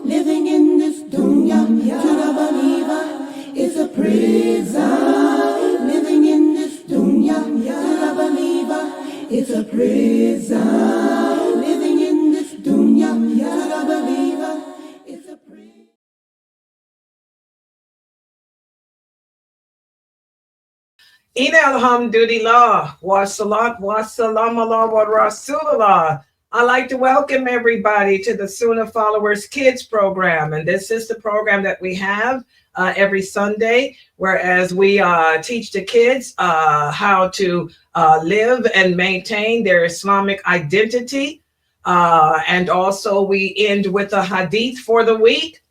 Living in this dunya to the believer is a prison. Living in this dunya to the believer is a prison. Living in this dunya to the believer is a prison. Ina alhamdulillah, wa salat wa salam ala wa rasulullah. I'd like to welcome everybody to the Sunnahfollowers Kids program. And this is the program that we have every Sunday, whereas we teach the kids how to live and maintain their Islamic identity. And also we end with a hadith for the week.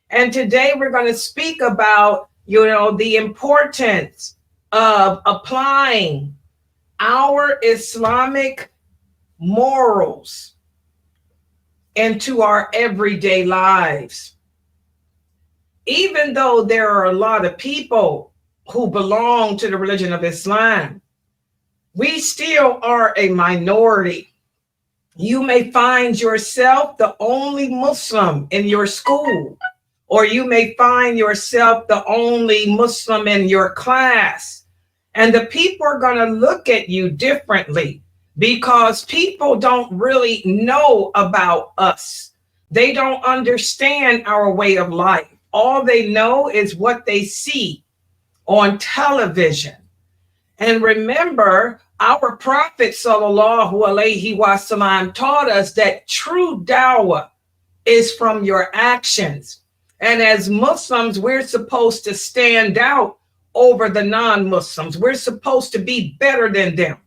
And today we're going to speak about, the importance of applying our Islamic morals into our everyday lives. Even though there are a lot of people who belong to the religion of Islam, we still are a minority. You may find yourself the only Muslim in your school, or you may find yourself the only Muslim in your class. And the people are going to look at you differently because people don't really know about us. They don't understand our way of life. All they know is what they see on television. And remember, our Prophet sallallahu alaihi wasallam taught us that true dawah is from your actions. And as Muslims, we're supposed to stand out over the non-Muslims. We're supposed to be better than them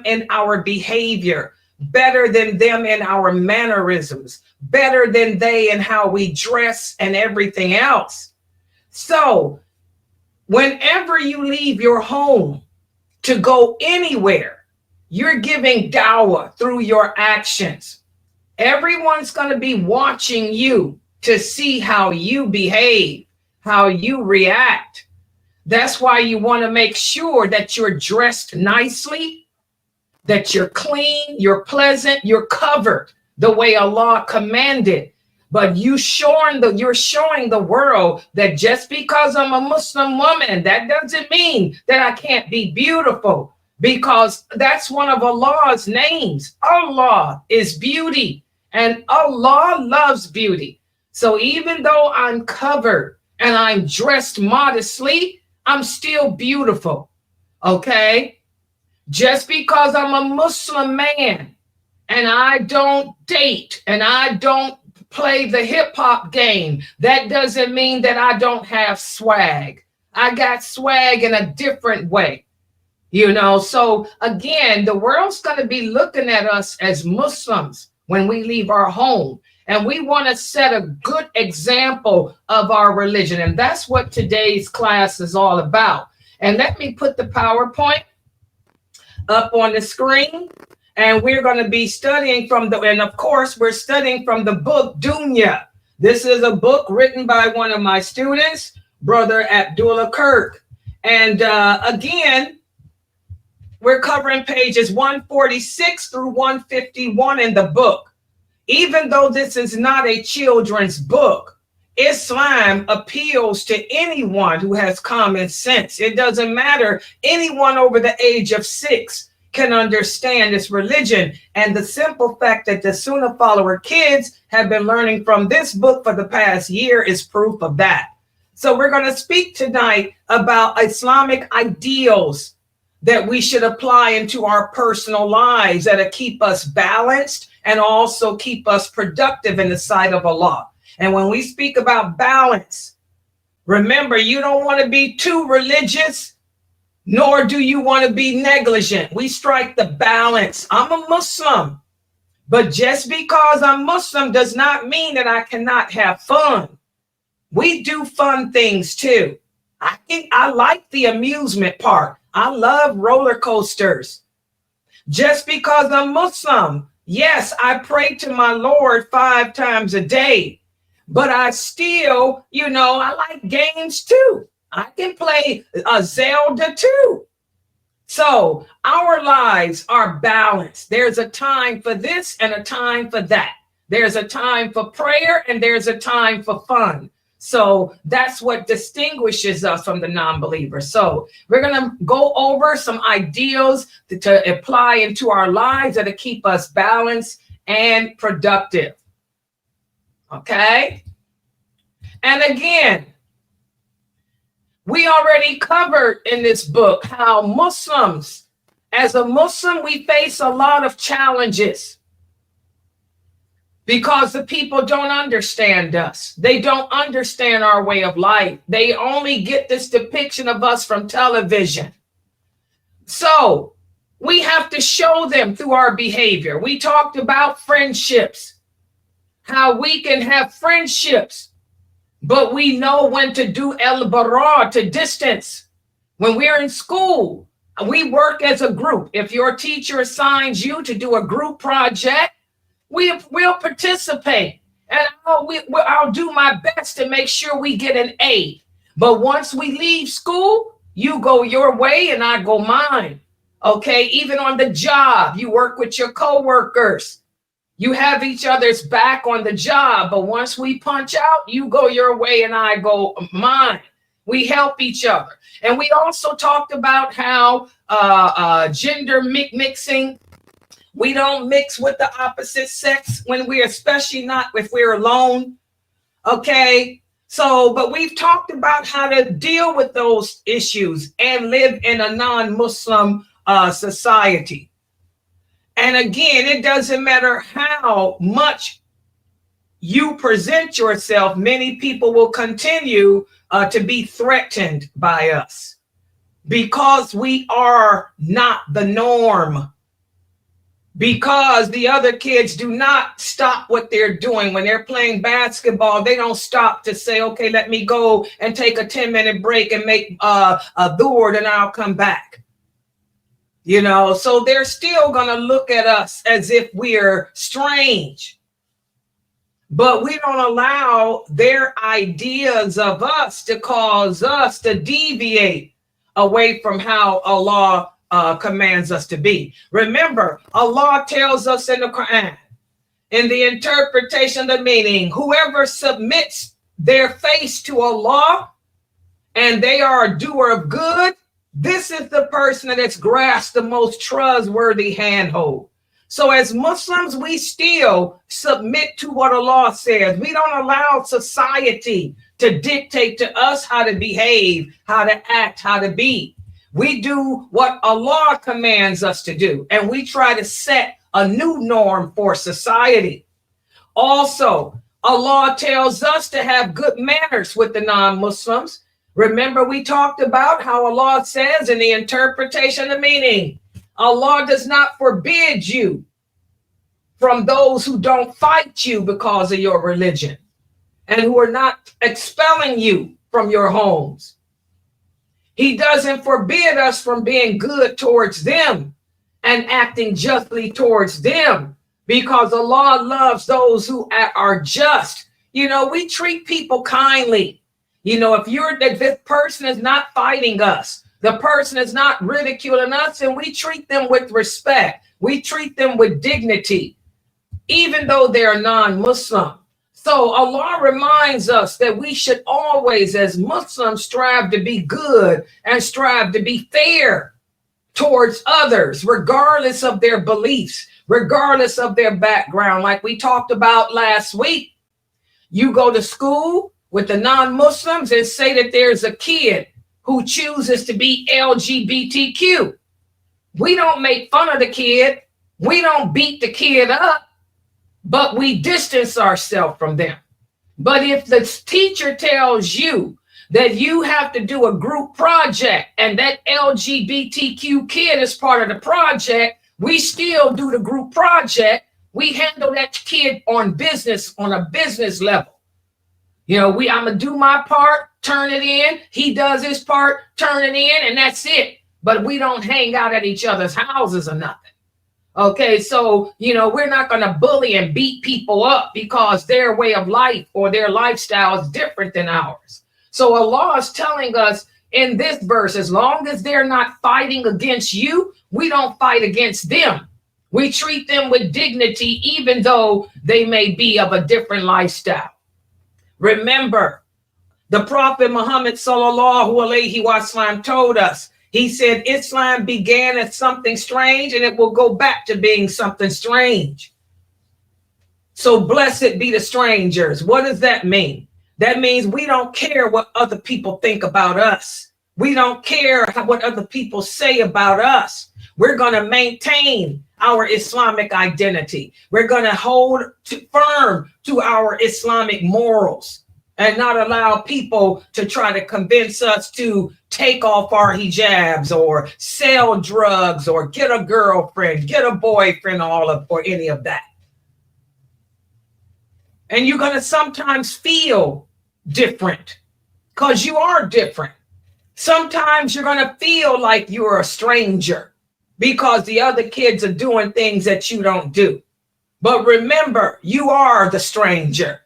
in our behavior, better than them in our mannerisms, better than they in how we dress and everything else. So whenever you leave your home to go anywhere, you're giving dawah through your actions. Everyone's going to be watching you to see how you behave, how you react. That's why you want to make sure that you're dressed nicely, that you're clean, you're pleasant, you're covered the way Allah commanded. But you're showing the world that just because I'm a Muslim woman, that doesn't mean that I can't be beautiful, because that's one of Allah's names. Allah is beauty, and Allah loves beauty. So even though I'm covered and I'm dressed modestly, I'm still beautiful, okay? Just because I'm a Muslim man and I don't date and I don't play the hip hop game, that doesn't mean that I don't have swag. I got swag in a different way, So again, the world's going to be looking at us as Muslims when we leave our home. And we want to set a good example of our religion. And that's what today's class is all about. And let me put the PowerPoint up on the screen. And we're going to be studying and of course, we're studying from the book Dunya. This is a book written by one of my students, Brother Abdullah Kirk. And again, we're covering pages 146 through 151 in the book. Even though this is not a children's book, Islam appeals to anyone who has common sense. It doesn't matter. Anyone over the age of 6 can understand this religion. And the simple fact that the Sunnah follower kids have been learning from this book for the past year is proof of that. So we're going to speak tonight about Islamic ideals that we should apply into our personal lives that'll keep us balanced and also keep us productive in the sight of Allah. And when we speak about balance, remember, you don't want to be too religious, nor do you want to be negligent. We strike the balance. I'm a Muslim, but just because I'm Muslim does not mean that I cannot have fun. We do fun things too. I like the amusement part. I love roller coasters. Just because I'm Muslim, yes, I pray to my Lord 5 times a day, but I still, I like games too. I can play Zelda too. So our lives are balanced. There's a time for this and a time for that. There's a time for prayer and there's a time for fun. So that's what distinguishes us from the non-believers. So we're going to go over some ideals to apply into our lives that will keep us balanced and productive. Okay? And again, we already covered in this book how Muslims, as a Muslim, we face a lot of challenges because the people don't understand us. They don't understand our way of life. They only get this depiction of us from television. So we have to show them through our behavior. We talked about friendships, how we can have friendships, but we know when to do el-bara, to distance. When we're in school, we work as a group. If your teacher assigns you to do a group project, we'll participate. And I'll do my best to make sure we get an A. But once we leave school, you go your way and I go mine. Okay, even on the job, you work with your coworkers. You have each other's back on the job, but once we punch out, you go your way and I go mine. We help each other. And we also talked about how gender mixing, we don't mix with the opposite sex when we're, especially not if we're alone. Okay, so, but we've talked about how to deal with those issues and live in a non-Muslim society. And again, it doesn't matter how much you present yourself, many people will continue to be threatened by us because we are not the norm. Because the other kids do not stop what they're doing. When they're playing basketball, they don't stop to say, okay, let me go and take a 10-minute break and make a dawah and I'll come back. You know, so they're still going to look at us as if we're strange. But we don't allow their ideas of us to cause us to deviate away from how Allah commands us to be. Remember, Allah tells us in the Quran, in the interpretation of the meaning, whoever submits their face to Allah and they are a doer of good, this is the person that has grasped the most trustworthy handhold. So as Muslims, we still submit to what Allah says. We don't allow society to dictate to us how to behave, how to act, how to be. We do what Allah commands us to do, and we try to set a new norm for society. Also, Allah tells us to have good manners with the non-Muslims. Remember, we talked about how Allah says in the interpretation of meaning, Allah does not forbid you from those who don't fight you because of your religion and who are not expelling you from your homes. He doesn't forbid us from being good towards them and acting justly towards them because Allah loves those who are just. You know, we treat people kindly. You know, if this person is not fighting us, the person is not ridiculing us, and we treat them with respect. We treat them with dignity, even though they're non-Muslim. So Allah reminds us that we should always, as Muslims, strive to be good and strive to be fair towards others, regardless of their beliefs, regardless of their background. Like we talked about last week, you go to school with the non-Muslims and say that there's a kid who chooses to be LGBTQ. We don't make fun of the kid. We don't beat the kid up, but we distance ourselves from them. But if the teacher tells you that you have to do a group project and that LGBTQ kid is part of the project, we still do the group project. We handle that kid on a business level. You know, I'm going to do my part, turn it in. He does his part, turn it in, and that's it. But we don't hang out at each other's houses or nothing. Okay, so, you know, we're not going to bully and beat people up because their way of life or their lifestyle is different than ours. So Allah is telling us in this verse, as long as they're not fighting against you, we don't fight against them. We treat them with dignity, even though they may be of a different lifestyle. Remember, the Prophet Muhammad sallallahu alaihi wasallam told us, he said, Islam began as something strange and it will go back to being something strange. So blessed be the strangers. What does that mean? That means we don't care what other people think about us. We don't care what other people say about us. We're going to maintain our Islamic identity. We're going to hold firm to our Islamic morals and not allow people to try to convince us to take off our hijabs or sell drugs or get a girlfriend, get a boyfriend, or any of that. And you're going to sometimes feel different because you are different. Sometimes you're going to feel like you're a stranger because the other kids are doing things that you don't do. But remember, you are the stranger.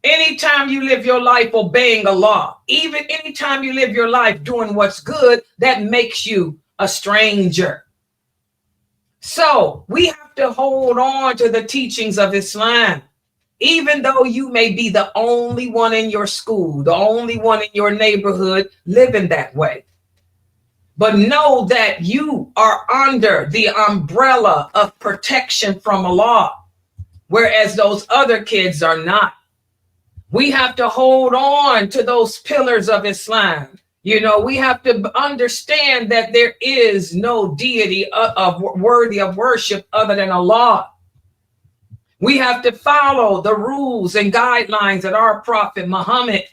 Anytime you live your life obeying Allah, even anytime you live your life doing what's good, that makes you a stranger. So we have to hold on to the teachings of Islam, even though you may be the only one in your school, the only one in your neighborhood living that way. But know that you are under the umbrella of protection from Allah, whereas those other kids are not. We have to hold on to those pillars of Islam. You know, we have to understand that there is no deity worthy of worship other than Allah. We have to follow the rules and guidelines that our Prophet Muhammad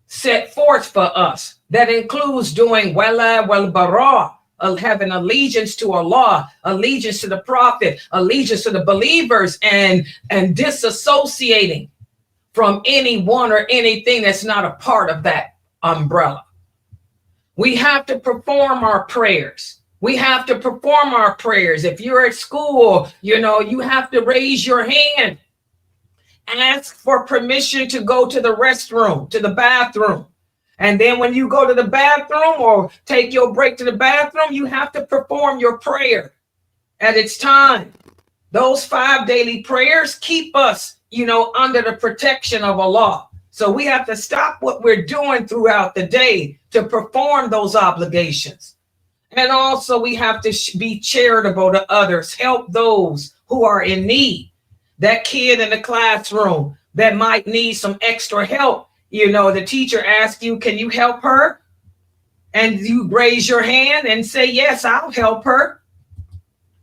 set forth for us. That includes doing wala wal bara, having allegiance to Allah, allegiance to the Prophet, allegiance to the believers, and disassociating from anyone or anything that's not a part of that umbrella. We have to perform our prayers. We have to perform our prayers. If you're at school, you know, you have to raise your hand and ask for permission to go to the restroom, to the bathroom. And then when you go to the bathroom or take your break to the bathroom, you have to perform your prayer at its time. Those 5 daily prayers keep us, you know, under the protection of Allah. So we have to stop what we're doing throughout the day to perform those obligations. And also we have to be charitable to others, help those who are in need. That kid in the classroom that might need some extra help, you know, the teacher asks you, can you help her? And you raise your hand and say, yes, I'll help her.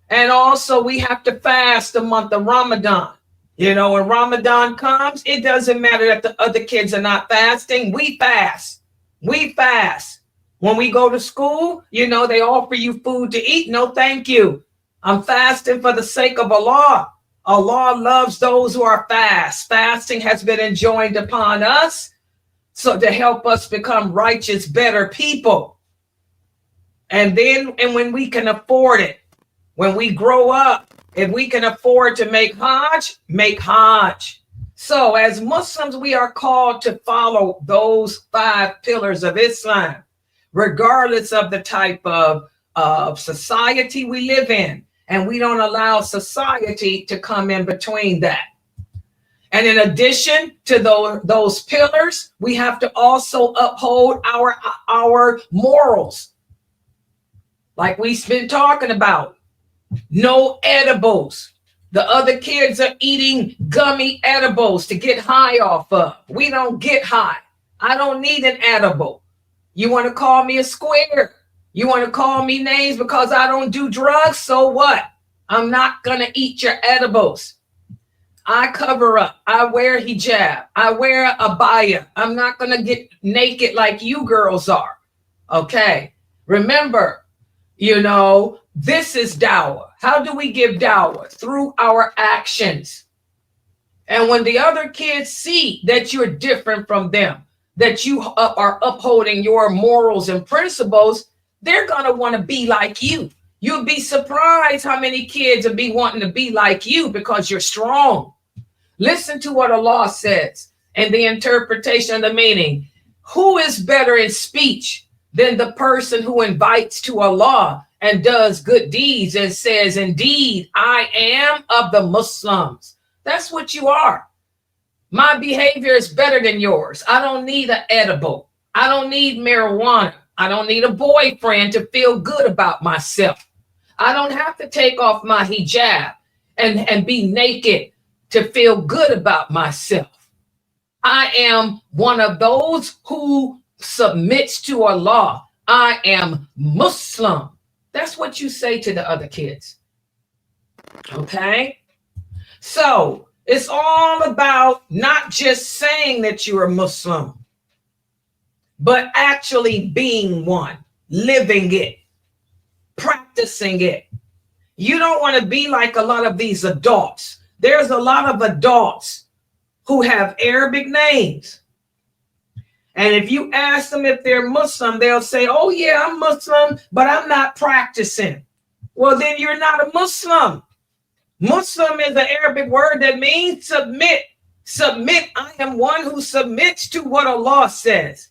And also we have to fast the month of Ramadan. You know, when Ramadan comes, it doesn't matter that the other kids are not fasting. We fast. We fast. When we go to school, you know, they offer you food to eat. No, thank you. I'm fasting for the sake of Allah. Allah loves those who are fast. Fasting has been enjoined upon us so to help us become righteous, better people. And when we can afford it, when we grow up, if we can afford to make Hajj, make Hajj. So as Muslims, we are called to follow those 5 pillars of Islam, regardless of the type of society we live in. And we don't allow society to come in between that. And in addition to those pillars, we have to also uphold our morals. Like we've been talking about. No edibles. The other kids are eating gummy edibles to get high off of. We don't get high. I don't need an edible. You want to call me a square? You want to call me names because I don't do drugs? So what? I'm not going to eat your edibles. I cover up. I wear hijab. I wear a abaya. I'm not going to get naked like you girls are. Okay. Remember, you know, this is dawah. How do we give dawah? Through our actions. And when the other kids see that you're different from them, that you are upholding your morals and principles, they're going to want to be like you. You'll be surprised how many kids will be wanting to be like you because you're strong. Listen to what Allah says and the interpretation of the meaning. Who is better in speech than the person who invites to Allah and does good deeds and says, indeed, I am of the Muslims. That's what you are. My behavior is better than yours. I don't need an edible. I don't need marijuana. I don't need a boyfriend to feel good about myself. I don't have to take off my hijab and be naked to feel good about myself. I am one of those who submits to Allah. I am Muslim. That's what you say to the other kids. Okay? So it's all about not just saying that you're a Muslim, but actually being one, living it, practicing it. You don't want to be like a lot of these adults. There's a lot of adults who have Arabic names. And if you ask them if they're Muslim, they'll say, oh yeah, I'm Muslim, but I'm not practicing. Well, then you're not a Muslim. Muslim is an Arabic word that means submit. Submit, I am one who submits to what Allah says.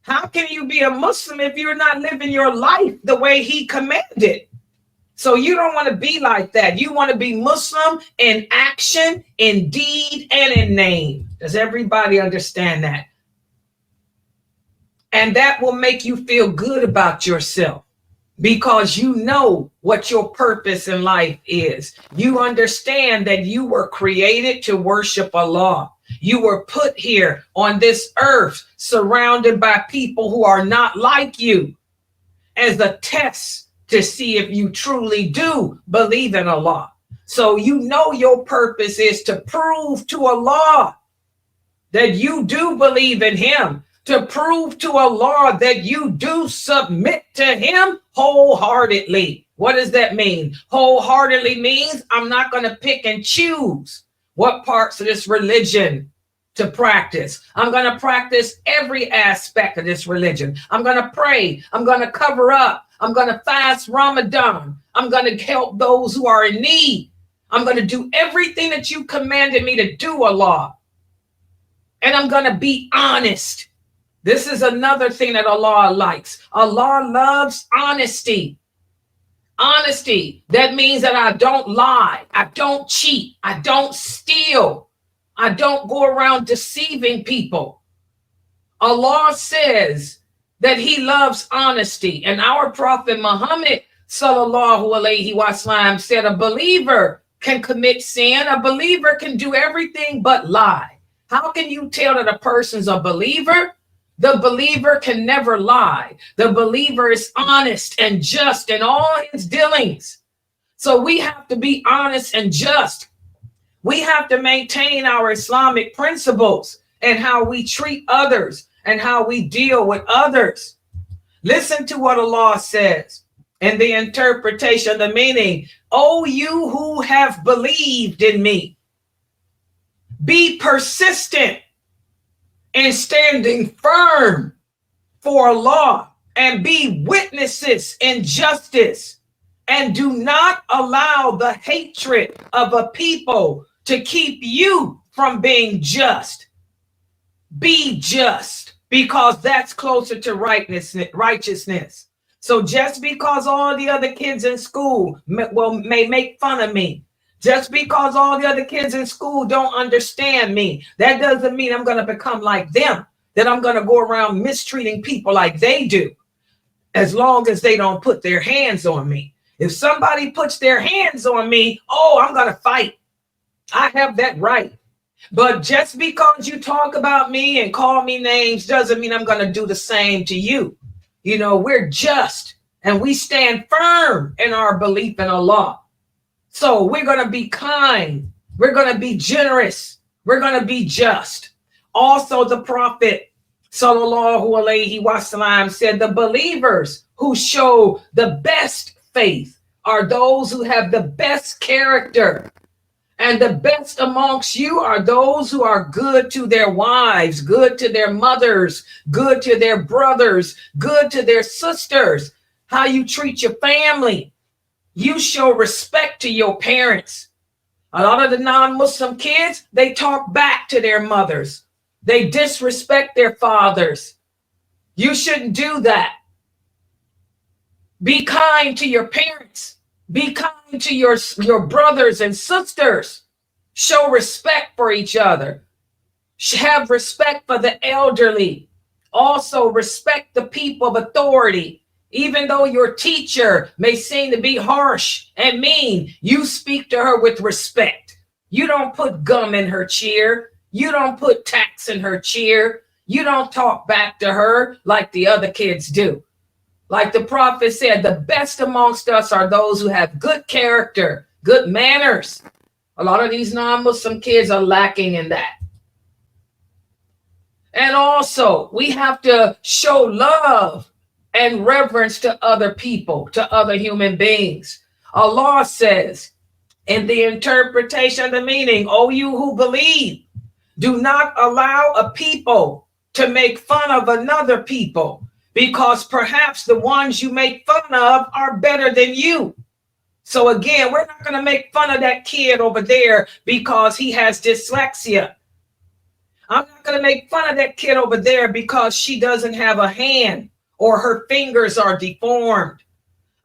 How can you be a Muslim if you're not living your life the way he commanded? So you don't want to be like that. You want to be Muslim in action, in deed, and in name. Does everybody understand that? And that will make you feel good about yourself because you know what your purpose in life is. You understand that you were created to worship Allah. You were put here on this earth surrounded by people who are not like you as a test to see if you truly do believe in Allah. So you know your purpose is to prove to Allah that you do believe in him, to prove to Allah that you do submit to him wholeheartedly. What does that mean? Wholeheartedly means I'm not going to pick and choose what parts of this religion to practice. I'm going to practice every aspect of this religion. I'm going to pray. I'm going to cover up. I'm going to fast Ramadan. I'm going to help those who are in need. I'm going to do everything that you commanded me to do, Allah. And I'm going to be honest. This is another thing that Allah likes. Allah loves honesty. Honesty. That means that I don't lie. I don't cheat. I don't steal. I don't go around deceiving people. Allah says that he loves honesty. And our Prophet Muhammad sallallahu alaihi wasallam said a believer can commit sin. A believer can do everything but lie. How can you tell that a person's a believer? The believer can never lie. The believer is honest and just in all his dealings. So we have to be honest and just. We have to maintain our Islamic principles and how we treat others and how we deal with others. Listen to what Allah says in the interpretation, the meaning. O you who have believed in me, be persistent in standing firm for Allah and be witnesses in justice, and do not allow the hatred of a people to keep you from being just. Be just, because that's closer to righteousness. So just because all the other kids in school may make fun of me, just because all the other kids in school don't understand me, that doesn't mean I'm going to become like them, that I'm going to go around mistreating people like they do, as long as they don't put their hands on me. If somebody puts their hands on me, oh, I'm going to fight. I have that right. But just because you talk about me and call me names doesn't mean I'm going to do the same to you. You know, we're just and we stand firm in our belief in Allah. So we're going to be kind. We're going to be generous. We're going to be just. Also, the Prophet sallallahu alaihi wasallam said the believers who show the best faith are those who have the best character. And the best amongst you are those who are good to their wives, good to their mothers, good to their brothers, good to their sisters. How you treat your family. You show respect to your parents. A lot of the non-Muslim kids, they talk back to their mothers. They disrespect their fathers. You shouldn't do that. Be kind to your parents. Be kind to your brothers and sisters. Show respect for each other. Have respect for the elderly. Also respect the people of authority. Even though your teacher may seem to be harsh and mean, you speak to her with respect. You don't put gum in her cheer. You don't put tacks in her cheer. You don't talk back to her like the other kids do. Like the prophet said, the best amongst us are those who have good character, good manners. A lot of these non-Muslim kids are lacking in that. And also, we have to show love and reverence to other people, to other human beings. Allah says in the interpretation of the meaning, O you who believe, do not allow a people to make fun of another people, because perhaps the ones you make fun of are better than you. So again, we're not going to make fun of that kid over there because he has dyslexia. I'm not going to make fun of that kid over there because she doesn't have a hand or her fingers are deformed.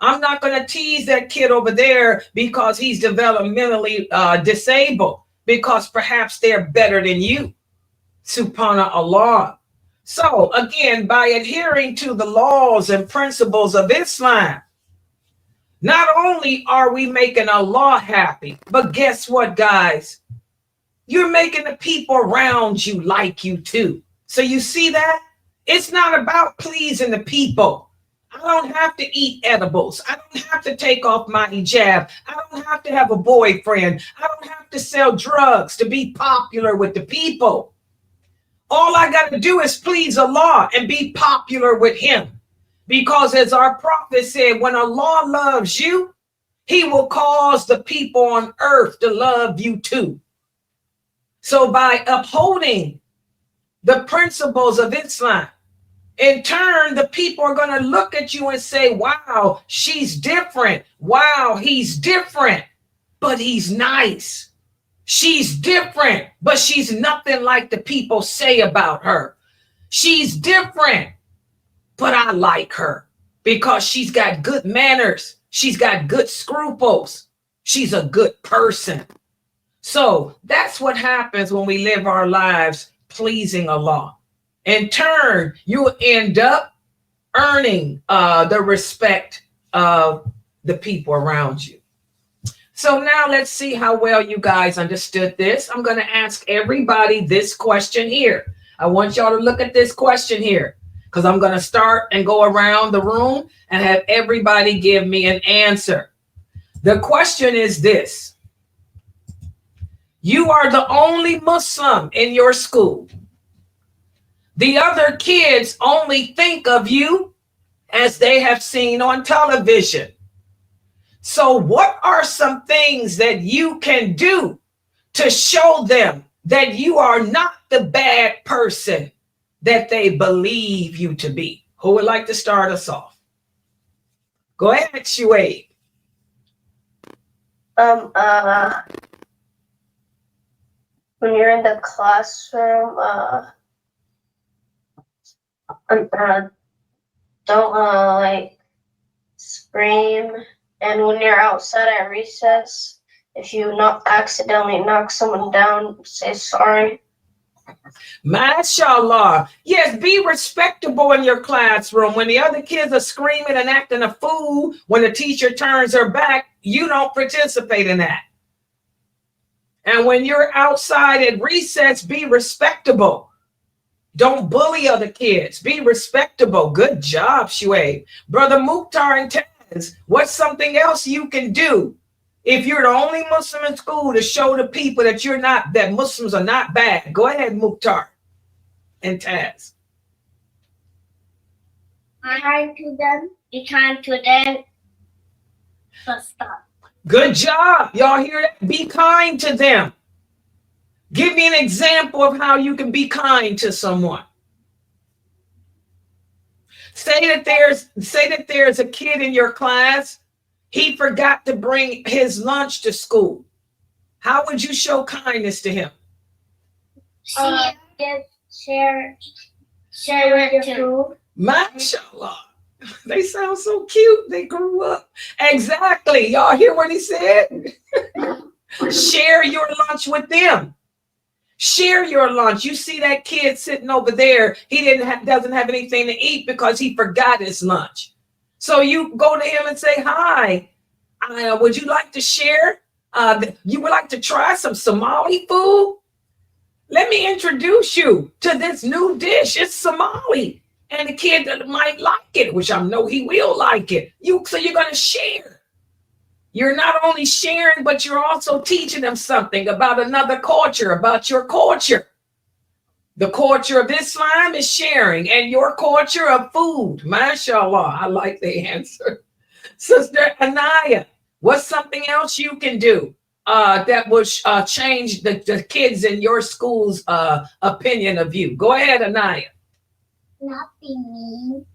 I'm not going to tease that kid over there because he's developmentally disabled, because perhaps they're better than you. Subhanallah. So again, by adhering to the laws and principles of Islam, not only are we making Allah happy, but guess what, guys? You're making the people around you like you too. So you see that? It's not about pleasing the people. I don't have to eat edibles. I don't have to take off my hijab. I don't have to have a boyfriend. I don't have to sell drugs to be popular with the people. All I got to do is please Allah and be popular with him. Because as our prophet said, when Allah loves you, he will cause the people on earth to love you too. So by upholding the principles of Islam, in turn, the people are going to look at you and say, wow, she's different. Wow, he's different, but he's nice. She's different, but she's nothing like the people say about her. She's different, but I like her because she's got good manners. She's got good scruples. She's a good person. So that's what happens when we live our lives pleasing Allah. In turn, you'll end up earning the respect of the people around you. So now let's see how well you guys understood this. I'm going to ask everybody this question here. I want y'all to look at this question here, because I'm going to start and go around the room and have everybody give me an answer. The question is this. You are the only Muslim in your school. The other kids only think of you as they have seen on television. So what are some things that you can do to show them that you are not the bad person that they believe you to be? Who would like to start us off? Go ahead, Shuaib. When you're in the classroom, don't like scream. And when you're outside at recess, if you accidentally knock someone down, say sorry. MashaAllah. Yes, be respectable in your classroom. When the other kids are screaming and acting a fool, when the teacher turns her back, you don't participate in that. And when you're outside at recess, be respectable. Don't bully other kids. Be respectable. Good job, Shuaib. Brother Mukhtar and Taz, what's something else you can do if you're the only Muslim in school to show the people that that Muslims are not bad? Go ahead, Mukhtar and Taz. Be kind to them. Be kind to them. Stop. Good job. Y'all hear that? Be kind to them. Give me an example of how you can be kind to someone. Say that there's a kid in your class. He forgot to bring his lunch to school. How would you show kindness to him? Share your food. MashaAllah. They sound so cute. They grew up. Exactly. Y'all hear what he said? Share your lunch with them. Share your lunch. You see that kid sitting over there. He doesn't have anything to eat because he forgot his lunch. So you go to him and say, "Hi, would you like to share? You would like to try some Somali food? Let me introduce you to this new dish. It's Somali." And the kid might like it, which I know he will like it. So you're going to share. You're not only sharing, but you're also teaching them something about another culture, about your culture. The culture of Islam is sharing, and your culture of food. MashaAllah, I like the answer. Sister Anaya, what's something else you can do that will change the kids in your school's opinion of you? Go ahead, Anaya. Not be mean.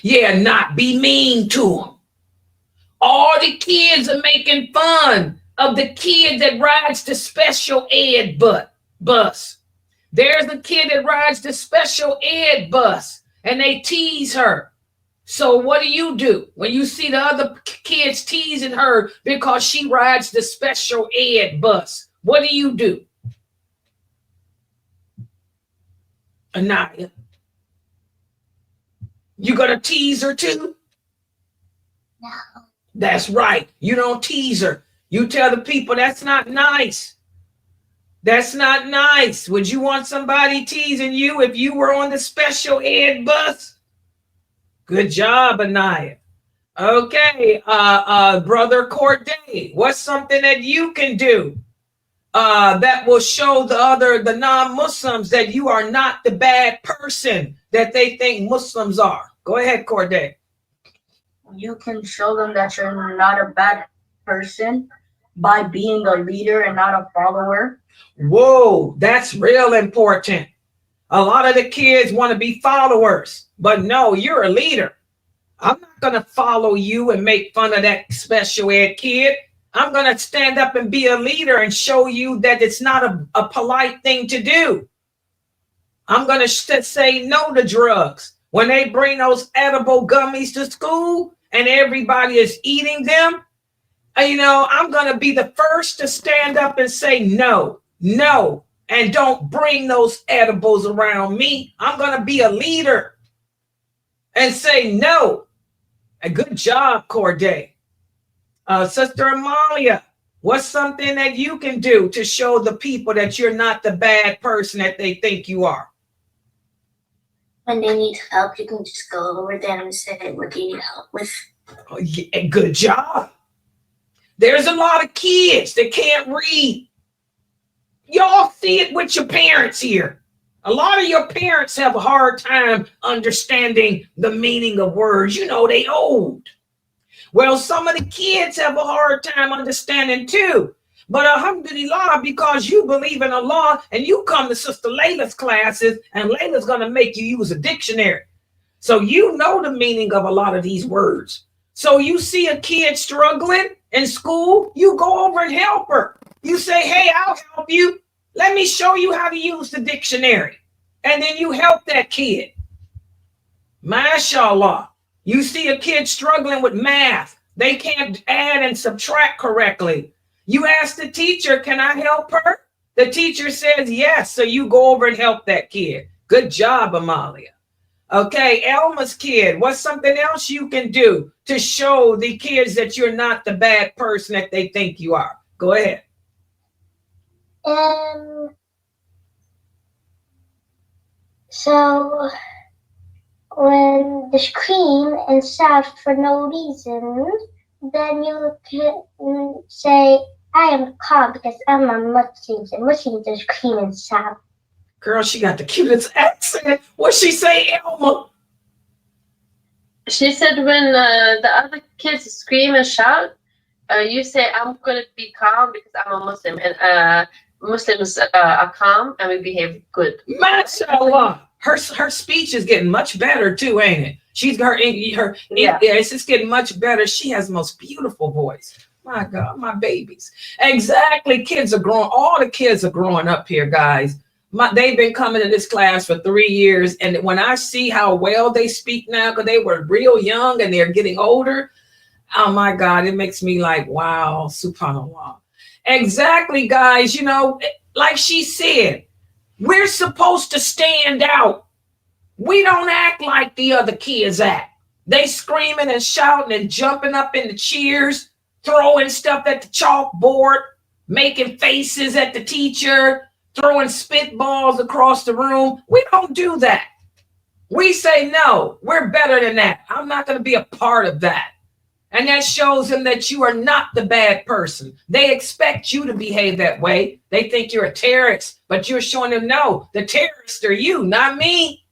Yeah, not be mean to them. All the kids are making fun of the kid that rides the special ed bus. There's a kid that rides the special ed bus and they tease her. So what do when you see the other kids teasing her because she rides the special ed bus? What do? Anaya, you gonna tease her too? No. That's right. You don't tease her. You tell the people that's not nice. That's not nice. Would you want somebody teasing you if you were on the special ed bus? Good job, Anaya. Okay, Brother Corday, what's something that you can do that will show the non-Muslims that you are not the bad person that they think Muslims are? Go ahead, Corday. You can show them that you're not a bad person by being a leader and not a follower. Whoa, that's real important. A lot of the kids want to be followers, but no, you're a leader. I'm not going to follow you and make fun of that special ed kid. I'm going to stand up and be a leader and show you that it's not a polite thing to do. I'm going to say no to drugs. When they bring those edible gummies to school and everybody is eating them, I'm going to be the first to stand up and say no, and don't bring those edibles around me. I'm going to be a leader and say no. A good job, Corday. Sister Amalia, what's something that you can do to show the people that you're not the bad person that they think you are? When they need help, you can just go over them and say, "What do you need help with?" Oh, yeah, good job. There's a lot of kids that can't read. Y'all see it with your parents here. A lot of your parents have a hard time understanding the meaning of words. They old. Well, some of the kids have a hard time understanding too. But alhamdulillah, because you believe in Allah and you come to Sister Layla's classes, and Layla's going to make you use a dictionary. So you know the meaning of a lot of these words. So you see a kid struggling in school, you go over and help her. You say, "Hey, I'll help you. Let me show you how to use the dictionary." And then you help that kid. MashaAllah. You see a kid struggling with math. They can't add and subtract correctly. You ask the teacher, "Can I help her?" The teacher says yes. So you go over and help that kid. Good job, Amalia. Okay, Elma's kid, what's something else you can do to show the kids that you're not the bad person that they think you are? Go ahead. So when they scream and shout for no reason, then you can say, "I am calm because I'm a Muslim, and Muslims don't scream and shout." Girl, she got the cutest accent. What'd she say, Elma? She said when the other kids scream and shout, you say, "I'm going to be calm because I'm a Muslim." And Muslims are calm and we behave good. MashaAllah. Her speech is getting much better too, ain't it? It's just getting much better. She has the most beautiful voice. My God, my babies. Exactly. Kids are growing. All the kids are growing up here, guys. They've been coming to this class for 3 years. And when I see how well they speak now, because they were real young and they're getting older, oh my God, it makes me like, wow, subhanAllah. Exactly, guys. You know, like she said, we're supposed to stand out. We don't act like the other kids act. They screaming and shouting and jumping up in the cheers, throwing stuff at the chalkboard, making faces at the teacher, throwing spitballs across the room. We don't do that. We say, no, we're better than that. I'm not going to be a part of that. And that shows them that you are not the bad person. They expect you to behave that way. They think you're a terrorist, but you're showing them, no, the terrorists are you, not me.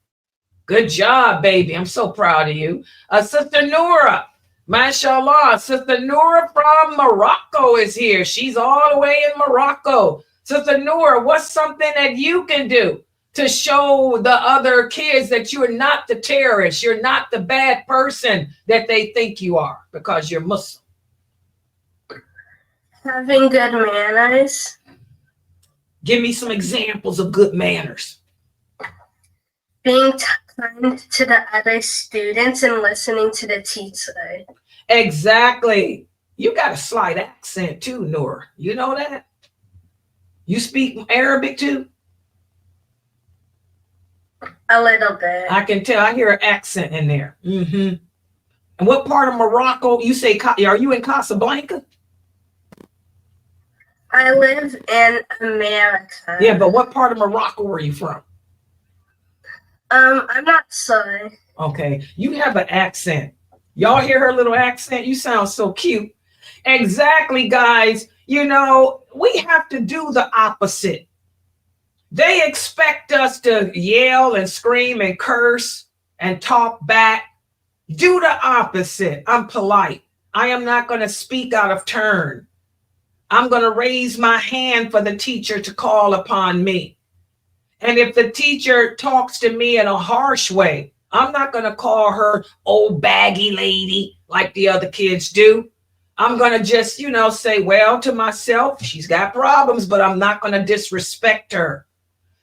Good job, baby. I'm so proud of you. Sister Noura, mashallah. Sister Noura from Morocco is here. She's all the way in Morocco. Sister Noura, what's something that you can do to show the other kids that you're not the terrorist, you're not the bad person that they think you are because you're Muslim? Having good manners. Give me some examples of good manners. Being kind to the other students and listening to the teacher. Exactly. You got a slight accent too, Noura. You know that? You speak Arabic too? A little bit. I can tell. I hear an accent in there. Mm-hmm. And what part of Morocco? You say, are you in Casablanca? I live in America. Yeah, but what part of Morocco are you from? I'm not sure. Okay, you have an accent. Y'all hear her little accent? You sound so cute. Exactly, guys. You know, we have to do the opposite. They expect us to yell and scream and curse and talk back. Do the opposite. I'm polite. I am not going to speak out of turn. I'm going to raise my hand for the teacher to call upon me. And if the teacher talks to me in a harsh way, I'm not going to call her old baggy lady like the other kids do. I'm going to just, you know, say, well, to myself, she's got problems, but I'm not going to disrespect her.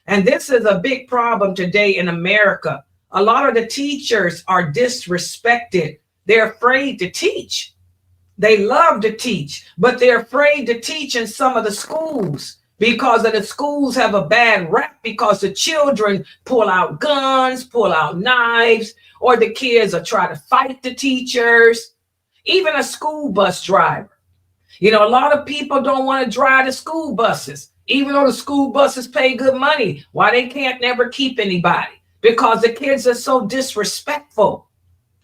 And this is a big problem today in America. A lot of the teachers are disrespected. They're afraid to teach. They love to teach, but they're afraid to teach in some of the schools because of the schools have a bad rap because the children pull out guns, pull out knives, or the kids are trying to fight the teachers. Even a school bus driver. You know, a lot of people don't want to drive the school buses, even though the school buses pay good money. Why they can't never keep anybody? Because the kids are so disrespectful.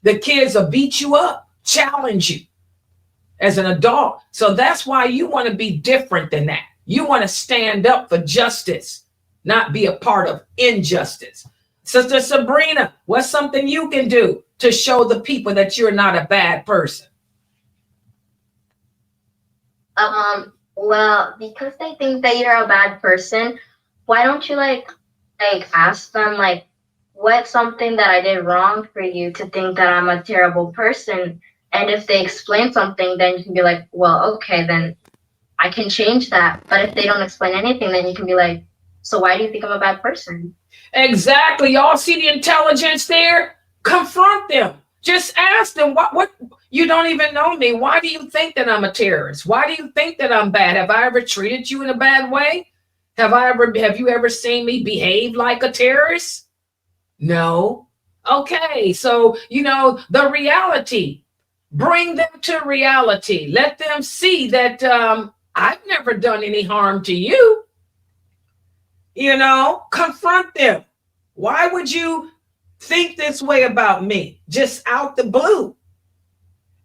The kids will beat you up, challenge you as an adult. So that's why you want to be different than that. You want to stand up for justice, not be a part of injustice. Sister Sabrina, what's something you can do to show the people that you're not a bad person? Well, because they think that you're a bad person, why don't you like ask them like, what's something that I did wrong for you to think that I'm a terrible person? And if they explain something, then you can be like, well, okay, then I can change that. But if they don't explain anything, then you can be like, so why do you think I'm a bad person? Exactly. Y'all see the intelligence there? Confront them. Just ask them, what you don't even know me. Why do you think that I'm a terrorist? Why do you think that I'm bad? Have I ever treated you in a bad way? Have you ever seen me behave like a terrorist? No. Okay. So, you know, the reality, bring them to reality. Let them see that I've never done any harm to you. You know, confront them. Why would you think this way about me just out the blue?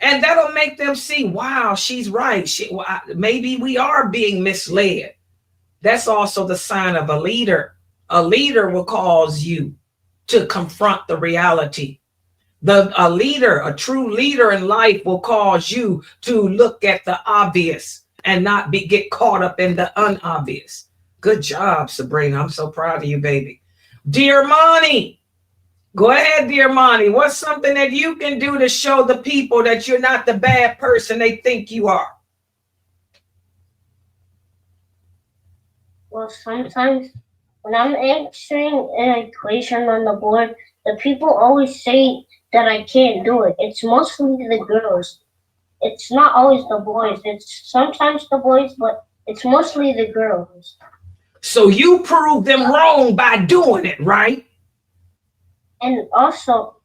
And that'll make them see, wow, she's right. Maybe we are being misled. That's also the sign of a leader. A leader will cause you to confront the reality. A leader, a true leader in life will cause you to look at the obvious and not get caught up in the unobvious. Good job, Sabrina. I'm so proud of you, baby. Dear Monty, go ahead, dear Monty. What's something that you can do to show the people that you're not the bad person they think you are? Well, sometimes when I'm answering an equation on the board, the people always say that I can't do it. It's mostly the girls. It's not always the boys. It's sometimes the boys, but it's mostly the girls. So you prove them wrong by doing it, right? And also,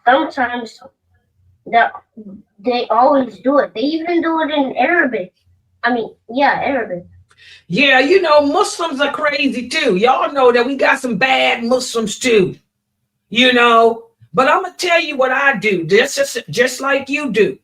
sometimes that they always do it. They even do it in Arabic. Arabic. Yeah, you know, Muslims are crazy too. Y'all know that we got some bad Muslims too, you know. But I'm going to tell you what I do, just like you do.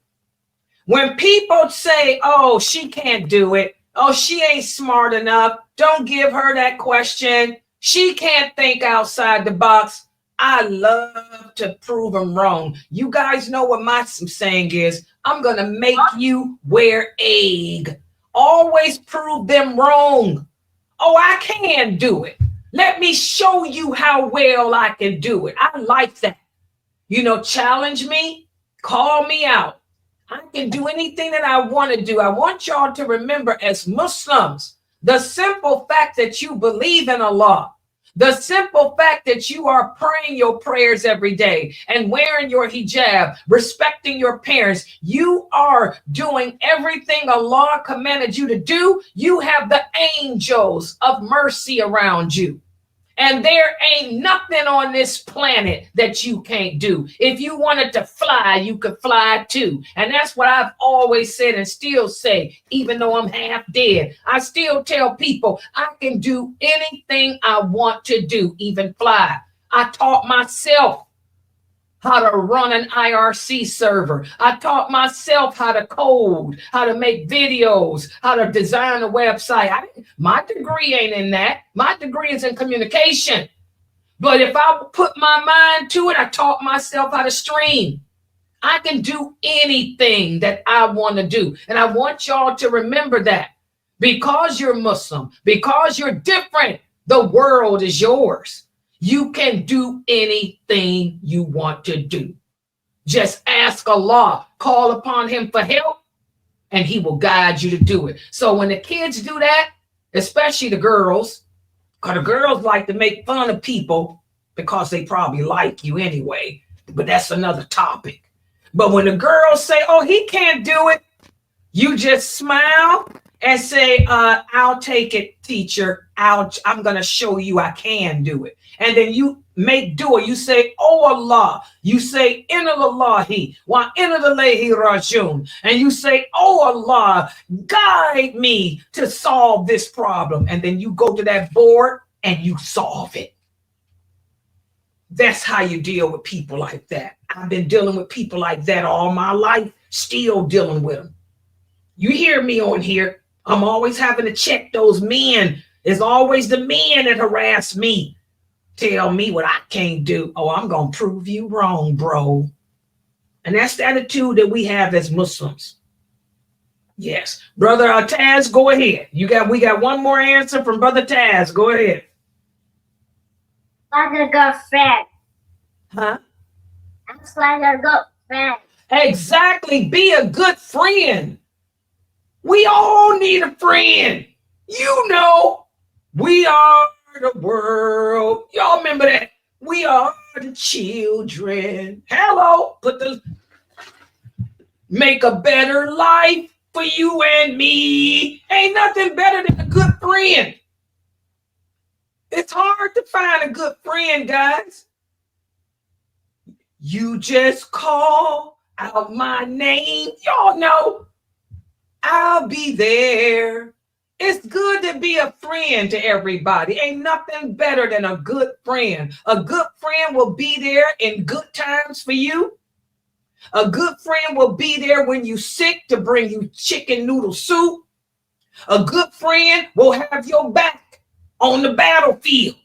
When people say, oh, she can't do it. Oh, she ain't smart enough. Don't give her that question. She can't think outside the box. I love to prove them wrong. You guys know what my saying is. I'm going to make you wear egg. Always prove them wrong. Oh, I can do it. Let me show you how well I can do it. I like that. You know, challenge me, call me out. I can do anything that I want to do. I want y'all to remember, as Muslims, the simple fact that you believe in Allah, the simple fact that you are praying your prayers every day and wearing your hijab, respecting your parents, you are doing everything Allah commanded you to do. You have the angels of mercy around you. And there ain't nothing on this planet that you can't do. If you wanted to fly, you could fly too. And that's what I've always said and still say, even though I'm half dead. I still tell people I can do anything I want to do, even fly. I taught myself how to run an IRC server. I taught myself how to code, how to make videos, how to design a website. My degree ain't in that. My degree is in communication. But if I put my mind to it, I taught myself how to stream. I can do anything that I want to do. And I want y'all to remember that. Because you're Muslim, because you're different, the world is yours. You can do anything you want to do. Just ask Allah, call upon him for help, and he will guide you to do it. So when the kids do that, especially the girls, because the girls like to make fun of people because they probably like you anyway, but that's another topic. But when the girls say, oh, he can't do it, you just smile and say, I'll take it, teacher. I'm going to show you I can do it. And then you make dua. You say, oh Allah. You say, inna lillahi wa inna ilayhi rajiun. And you say, oh Allah, guide me to solve this problem. And then you go to that board and you solve it. That's how you deal with people like that. I've been dealing with people like that all my life, still dealing with them. You hear me on here. I'm always having to check those men. It's always the men that harass me. Tell me what I can't do. Oh, I'm going to prove you wrong, bro. And that's the attitude that we have as Muslims. Yes. Brother Taz, go ahead. We got one more answer from Brother Taz. Go ahead. Like a good friend. Huh? I'm like a good friend. Exactly. Be a good friend. We all need a friend. You know, we are the world. Y'all remember that? We are the children. Hello. Make a better life for you and me. Ain't nothing better than a good friend. It's hard to find a good friend, guys. You just call out my name. Y'all know I'll be there. It's good to be a friend to everybody. Ain't nothing better than a good friend. A good friend will be there in good times for you. A good friend will be there when you're sick to bring you chicken noodle soup. A good friend will have your back on the battlefield.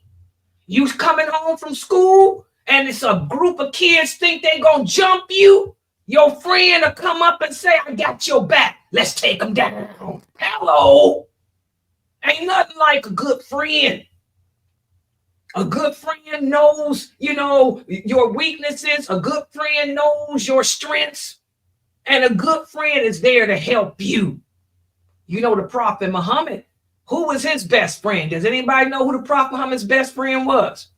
You coming home from school and it's a group of kids think they gonna jump you. Your friend will come up and say, I got your back. Let's take them down. Hello. Ain't nothing like a good friend. A good friend knows, your weaknesses. A good friend knows your strengths. And a good friend is there to help you. You know, the Prophet Muhammad, Who was his best friend? Does anybody know who the Prophet Muhammad's best friend was?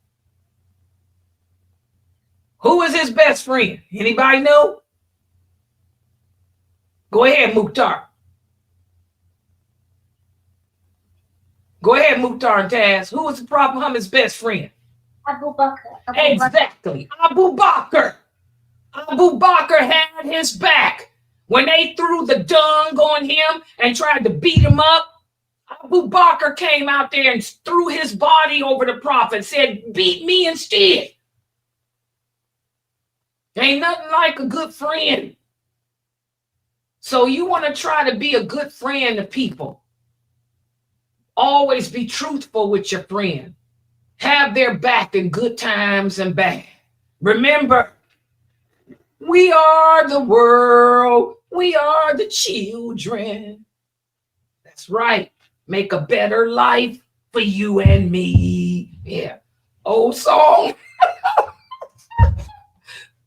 Who was his best friend? Anybody know? Go ahead, Mukhtar. Go ahead, Mukhtar and Taz. Who was the Prophet Muhammad's best friend? Abu Bakr. Exactly. Abu Bakr. Abu Bakr had his back. When they threw the dung on him and tried to beat him up, Abu Bakr came out there and threw his body over the Prophet, said, beat me instead. Ain't nothing like a good friend. So you want to try to be a good friend to people. Always be truthful with your friend. Have their back in good times and bad. Remember, we are the world. We are the children. That's right. Make a better life for you and me. Yeah. Old song.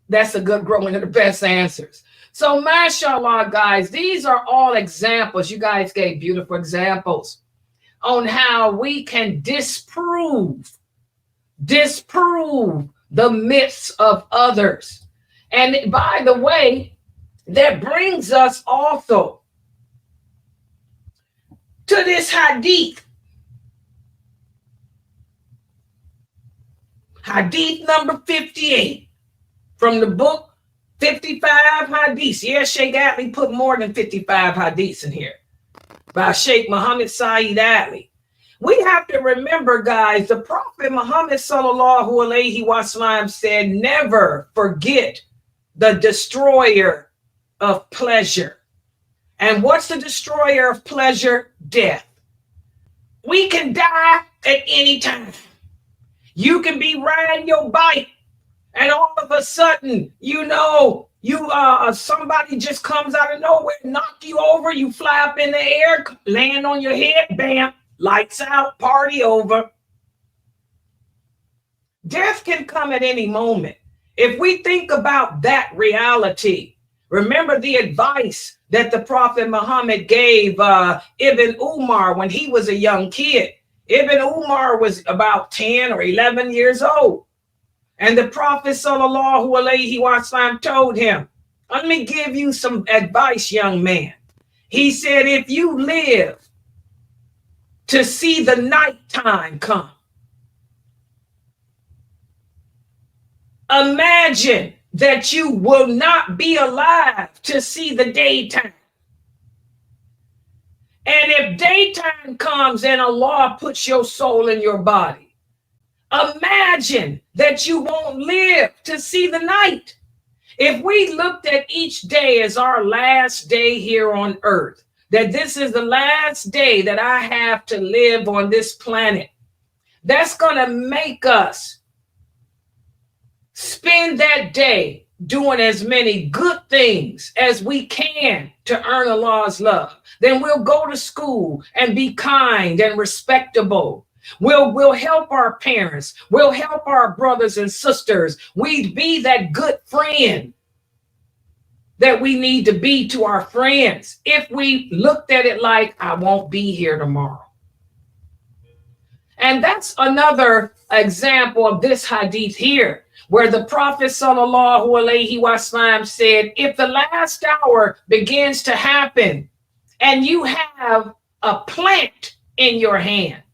That's a good one of the best answers. So, mashallah, guys, these are all examples. You guys gave beautiful examples on how we can disprove the myths of others. And by the way, that brings us also to this hadith. Hadith number 58 from the book 55 hadiths. Yes, Sheikh Atlee put more than 55 hadiths in here by Sheikh Muhammad Saeed Atlee. We have to remember, guys, the Prophet Muhammad sallallahu alaihi wasallam said, never forget the destroyer of pleasure. And what's the destroyer of pleasure? Death. We can die at any time. You can be riding your bike and all of a sudden, somebody just comes out of nowhere, knock you over, you fly up in the air, land on your head, bam, lights out, party over. Death can come at any moment. If we think about that reality, remember the advice that the Prophet Muhammad gave Ibn Umar when he was a young kid. Ibn Umar was about 10 or 11 years old. And the Prophet sallallahu alaihi wasallam told him, let me give you some advice, young man. He said, if you live to see the nighttime come, imagine that you will not be alive to see the daytime. And if daytime comes and Allah puts your soul in your body, imagine that you won't live to see the night. If we looked at each day as our last day here on earth, that this is the last day that I have to live on this planet, that's going to make us spend that day doing as many good things as we can to earn Allah's love. Then we'll go to school and be kind and respectable. We'll help our parents. We'll help our brothers and sisters. We'd be that good friend that we need to be to our friends if we looked at it like, I won't be here tomorrow. And that's another example of this hadith here, where the Prophet sallallahu alaihi wasallam said, if the last hour begins to happen and you have a plant in your hand,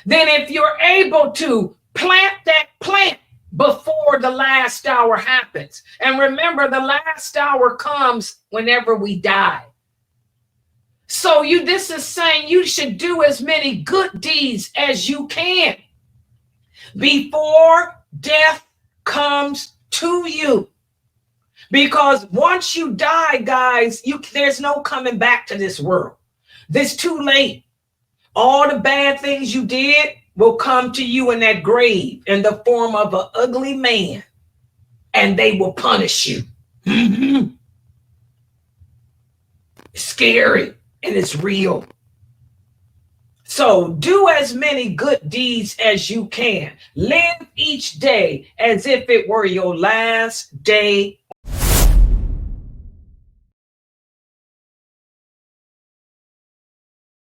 then if you're able to plant that plant before the last hour happens, and remember, the last hour comes whenever we die. So this is saying you should do as many good deeds as you can before death comes to you. Because once you die, guys, there's no coming back to this world. It's too late. All the bad things you did will come to you in that grave in the form of an ugly man, and they will punish you. It's scary and it's real. So do as many good deeds as you can. Live each day as if it were your last day